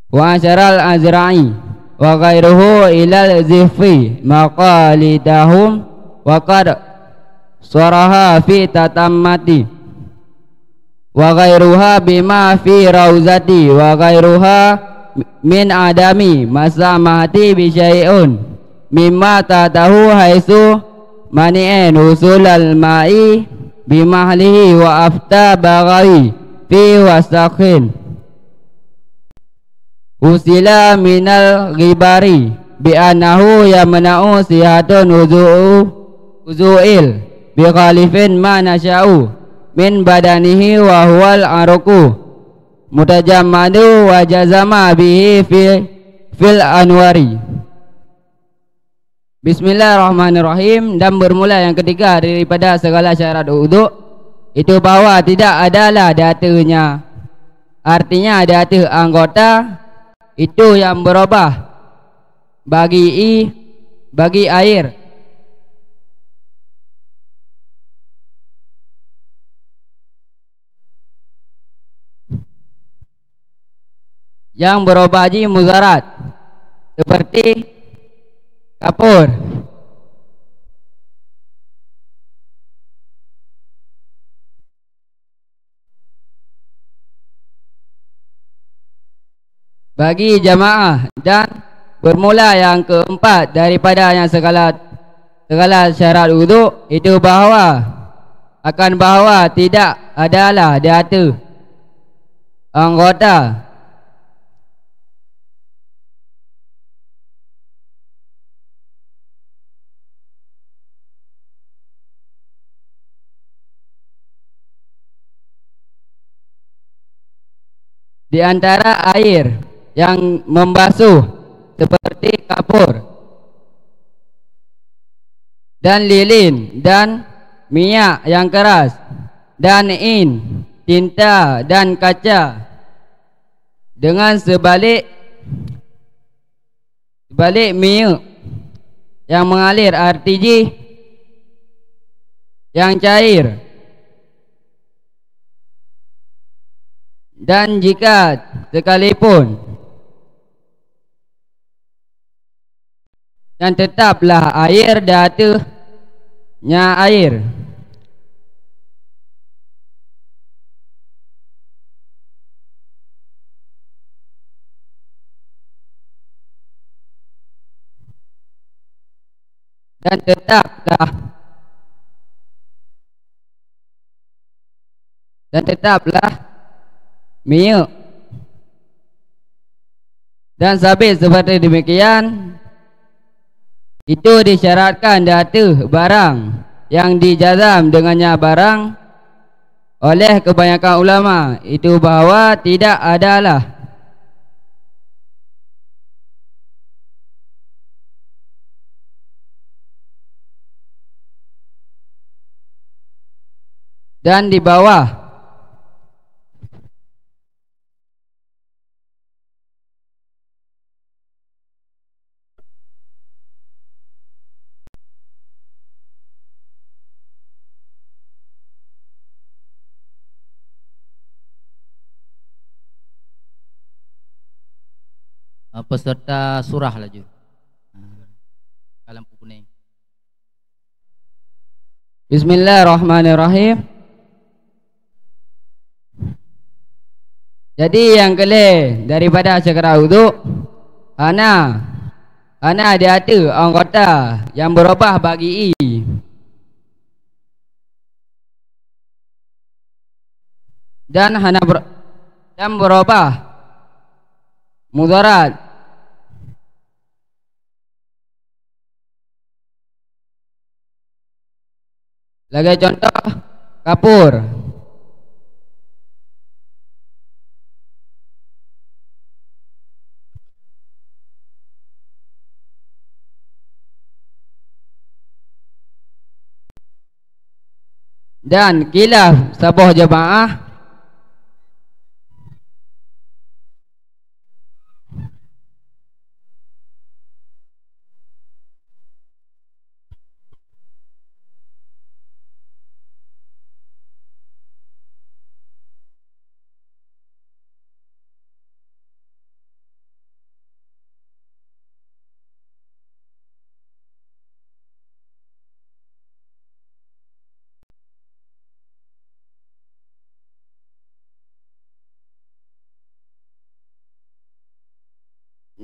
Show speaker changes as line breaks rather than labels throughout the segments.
wa asyaral azra'i wa ghairuhu ilal zifi maqalidahum wa qad saraha fi tatammati wa ghairuha bima fi rauzati wa ghairuha min adami masamati bi syai'un mimma tatahu haisu mani'in usulal ma'i bimahlihi wa afta baghawi fi wasakhin usila minal ghibari bi annahu yamna'u sihatun uzu'il bi khalifin ma nasya'u min badanihi wa huwal aruku mutajammadu wa jazama bihi fil anwari. Bismillahirrahmanirrahim. Dan bermula yang ketiga daripada segala syarat wudu itu bahawa tidak adalah datanya, artinya data anggota itu yang berubah bagi air yang berubah jadi mudarat seperti kapur. Bagi jamaah. Dan bermula yang keempat daripada yang segala syarat wudu itu bahawa tidak adalah data anggota di antara air yang membasuh seperti kapur dan lilin dan minyak yang keras dan tinta dan kaca dengan sebalik minyak yang mengalir RTG yang cair. Dan jika sekalipun dan tetaplah air datanya air dan tetaplah minyak dan sabit seperti demikian, itu disyaratkan data barang yang dijazam dengannya barang oleh kebanyakan ulama itu bahawa tidak adalah dan di bawah
peserta surah laju. Lampu kuning.
Bismillahirrahmanirrahim. Jadi yang kelih daripada syarat wudu ana ada anggota yang berubah bagi dan berubah mudarat lagi contoh kapur. Dan khilaf sabuh jemaah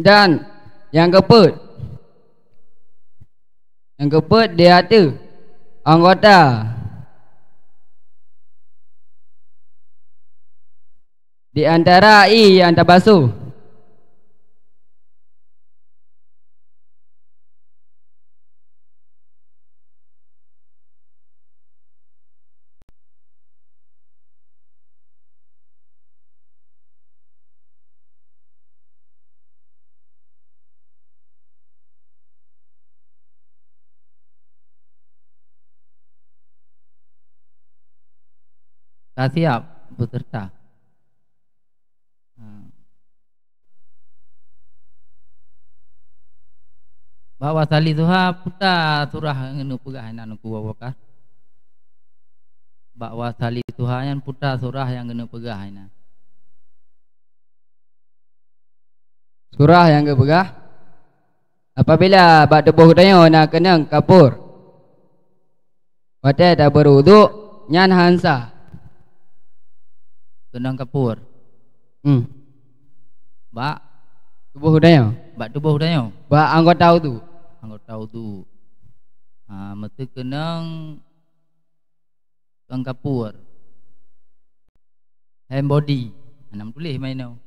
Dan yang keempat dia ada anggota di antara I yang terbasuh.
Tak siap peserta. Bawa sali tuha puta surah ngenu pegah nan ku wakar. Bawa sali tuha yang puta surah yang ngenu pegah ina.
Surah yang kepegah apabila bak debuh dayo nak kenang kapur. Wate tak berwuduk nyan hansa.
Kenang kapur. Bak
Debuh dayo.
bak tubuh dayo.
Bak anggota tu.
Anggota wudu. Mesti kenang kang kapur. Hand body. Anam tulis main no.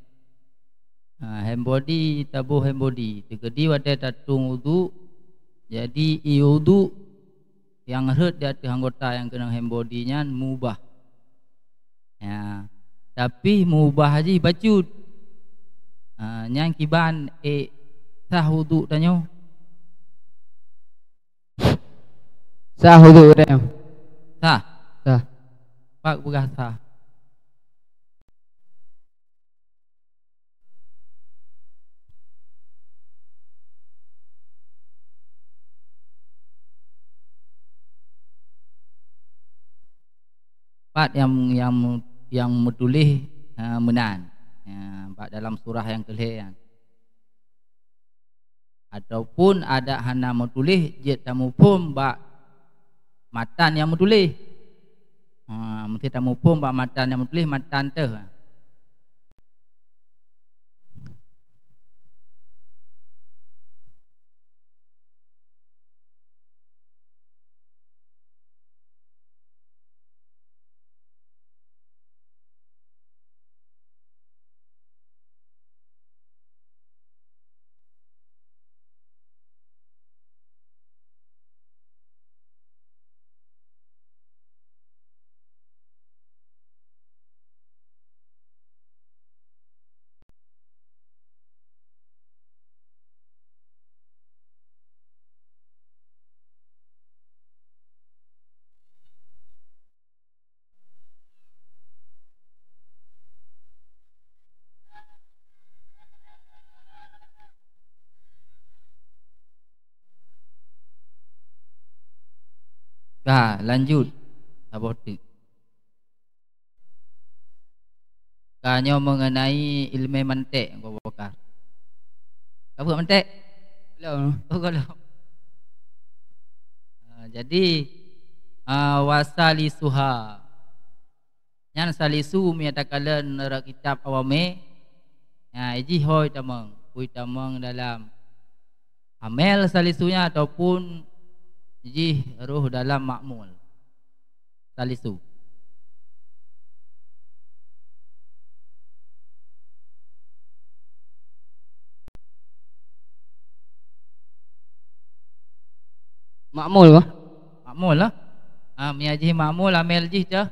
Hand body tabuh hand body. Tegedi wate tatung wudu. Jadi i wudu yang heret di atas anggota yang kena hand body-nya mubah. Ya. Tapi mubah haji bacut. Yang kiban sah wudu tanyo.
Sah wudu dayo.
Sah.
Sah.
Pak begah sah. Pak yang metulis menan. Pak dalam surah yang kelih. Ataupun ada hana metulis jet tamu pun bak matan yang metulis. Mesti tamu pun bak matan yang metulis matan tu. Lanjut. Abotik. Kanyo mengenai ilmu mantik kau bakar. Kau buat mantik?
Belum.
Oh kalau. Jadi wasali suha. Yang salisu menyatakan nera kitab awame. Iji hoi tamang, kui tamang dalam amel salisunya ataupun iji ruh dalam makmul salisu.
Makmul kah?
Makmul lah. Miaji makmul amel jih dah.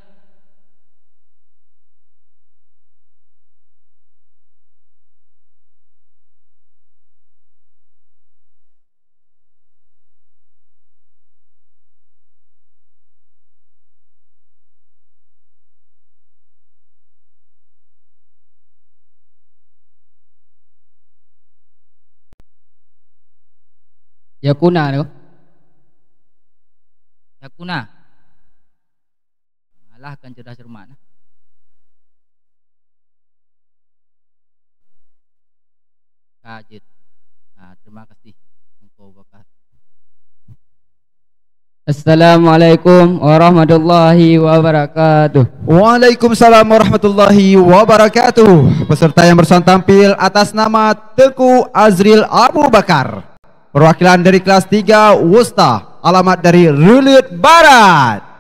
Yakuna tu.
Yakuna. Alah kan cerdas cermat. Kajit. Terima kasih engkau bakar.
Assalamualaikum warahmatullahi wabarakatuh.
Waalaikumsalam warahmatullahi wabarakatuh. Peserta yang bersama tampil atas nama Teguh Azril Abu Bakar, perwakilan dari kelas 3 Wusta, alamat dari Ruluit Barat.